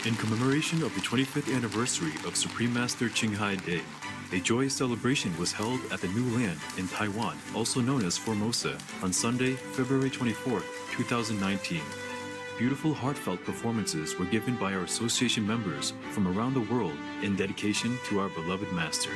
In commemoration of the 25th anniversary of Supreme Master Ching Hai Day, a joyous celebration was held at the Newland in Taiwan, also known as Formosa, on Sunday, February 24, 2019. Beautiful, heartfelt performances were given by our association members from around the world in dedication to our beloved Master.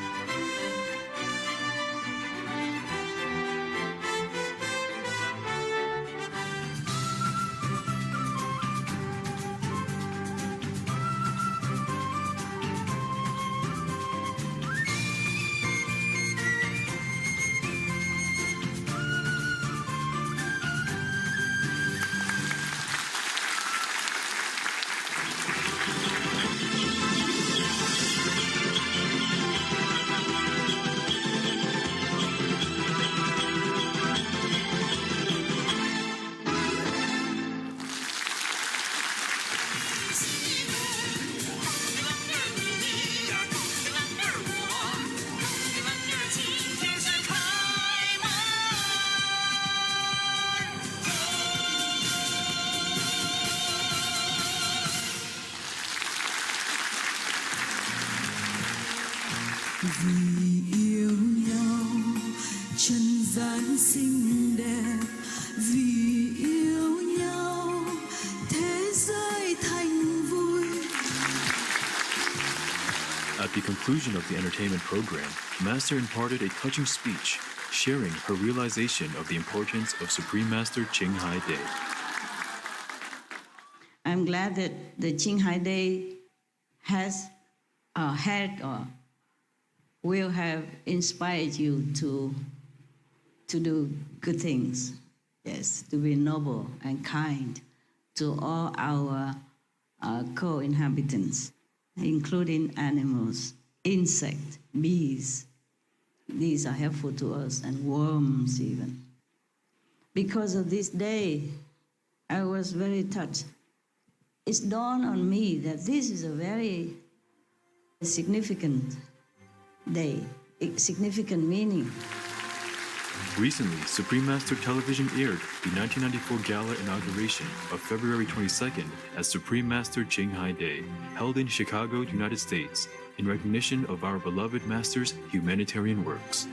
Vì yêu nhau trần gian xinh đẹp, vì yêu nhau thế giới thành vui. At the conclusion of the entertainment program, Master imparted a touching speech, sharing her realization of the importance of Supreme Master Ching Hai Day. I'm glad that the Ching Hai Day has had or will have inspired you to do good things, yes, to be noble and kind to all our co-inhabitants, including animals, insects, bees. These are helpful to us, and worms even. Because of this day, I was very touched. It's dawned on me that this is a very significant day, significant meaning. Recently, Supreme Master Television aired the 1994 gala inauguration of February 22nd as Supreme Master Ching Hai Day, held in Chicago, United States, in recognition of our beloved Master's humanitarian works.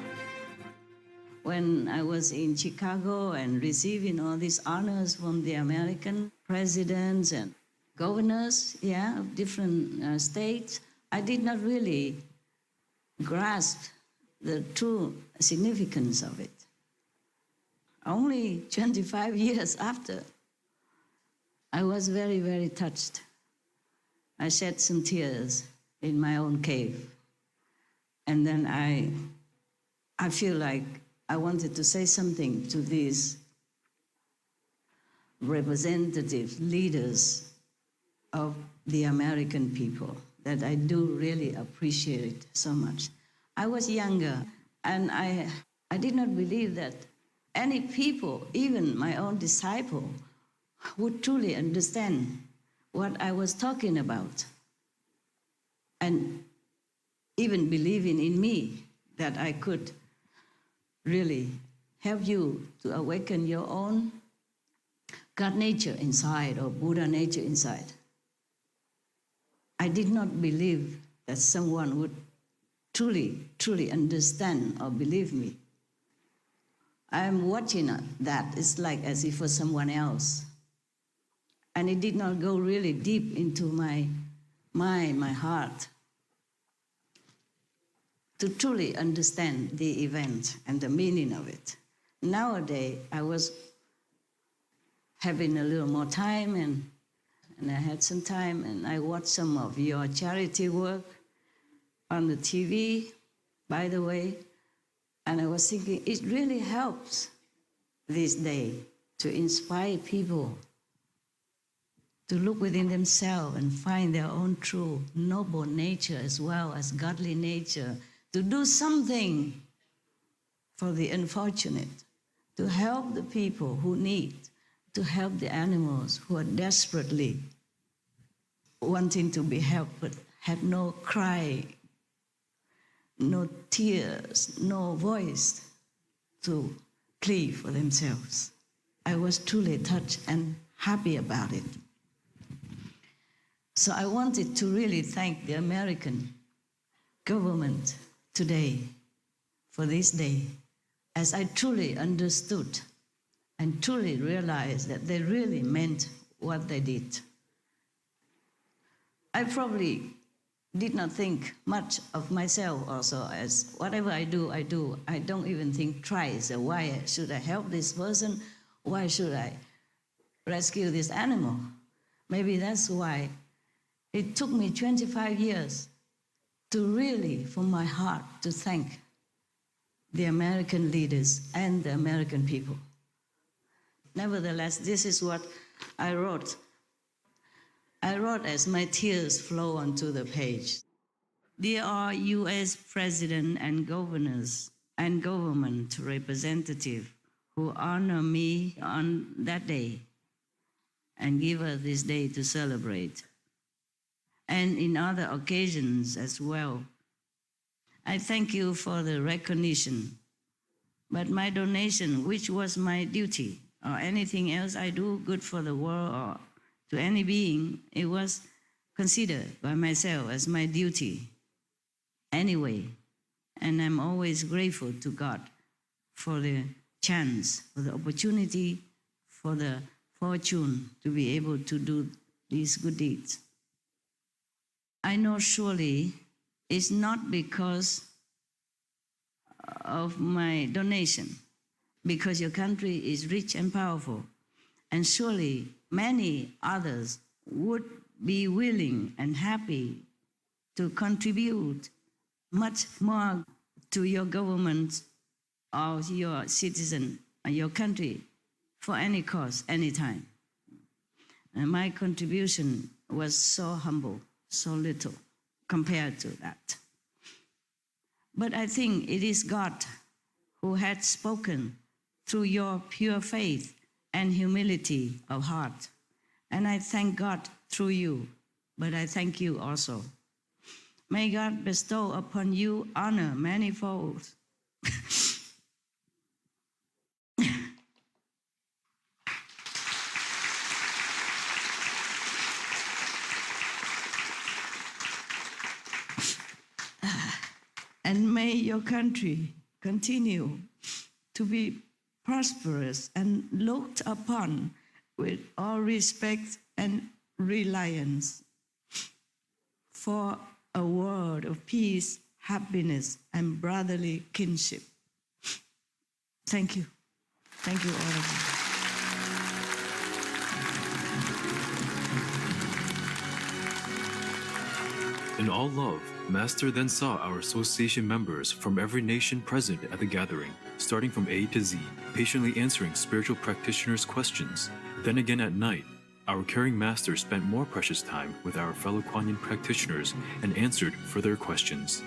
When I was in Chicago and receiving all these honors from the American presidents and governors, of different states, I did not really grasp the true significance of it. Only 25 years after, I was very, very touched. I shed some tears in my own cave. And then I feel like I wanted to say something to these representative leaders of the American people that I do really appreciate so much. I was younger, and I did not believe that any people, even my own disciple, would truly understand what I was talking about, and even believing in me that I could really help you to awaken your own God nature inside or Buddha nature inside. I did not believe that someone would truly, truly understand or believe me. I'm watching that. It's like as if for someone else. And it did not go really deep into my mind, my heart, to truly understand the event and the meaning of it. Nowadays, I was having a little more time, and I had some time, and I watched some of your charity work on the TV, by the way, and I was thinking it really helps this day to inspire people to look within themselves and find their own true noble nature as well as godly nature, to do something for the unfortunate, to help the people who need, to help the animals who are desperately wanting to be helped but have no cry, no tears, no voice to plead for themselves. I was truly touched and happy about it. So I wanted to really thank the American government today for this day, as I truly understood and truly realized that they really meant what they did. I probably did not think much of myself also, as whatever I do. I don't even think twice. Why should I help this person? Why should I rescue this animal? Maybe that's why it took me 25 years to really, from my heart, to thank the American leaders and the American people. Nevertheless, this is what I wrote. I wrote as my tears flow onto the page. Dear U.S. President and governors and government representatives who honor me on that day and give us this day to celebrate, and in other occasions as well, I thank you for the recognition. But my donation, which was my duty, or anything else I do good for the world or to any being, it was considered by myself as my duty anyway. And I'm always grateful to God for the chance, for the opportunity, for the fortune to be able to do these good deeds. I know surely it's not because of my donation, because your country is rich and powerful, and surely many others would be willing and happy to contribute much more to your government or your citizen or your country for any cause, anytime. And my contribution was so humble, so little compared to that. But I think it is God who had spoken through your pure faith and humility of heart. And I thank God through you, but I thank you also. May God bestow upon you honor manifold. And may your country continue to be prosperous and looked upon with all respect and reliance for a world of peace, happiness, and brotherly kinship. Thank you. Thank you, all of you. In all love, Master then saw our association members from every nation present at the gathering, starting from A to Z, patiently answering spiritual practitioners' questions. Then again at night, our caring Master spent more precious time with our fellow Kuan Yin practitioners and answered further questions.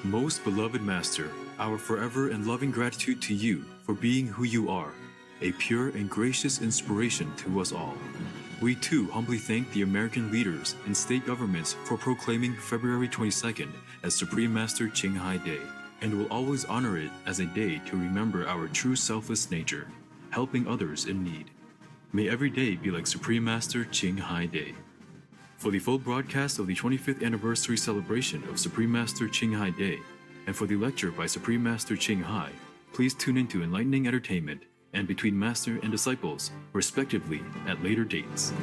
Most beloved Master, our forever and loving gratitude to you for being who you are, a pure and gracious inspiration to us all. We too humbly thank the American leaders and state governments for proclaiming February 22nd as Supreme Master Ching Hai Day, and will always honor it as a day to remember our true selfless nature, helping others in need. May every day be like Supreme Master Ching Hai Day. For the full broadcast of the 25th anniversary celebration of Supreme Master Ching Hai Day, and for the lecture by Supreme Master Ching Hai, please tune into Enlightening Entertainment and Between Master and Disciples, respectively, at later dates.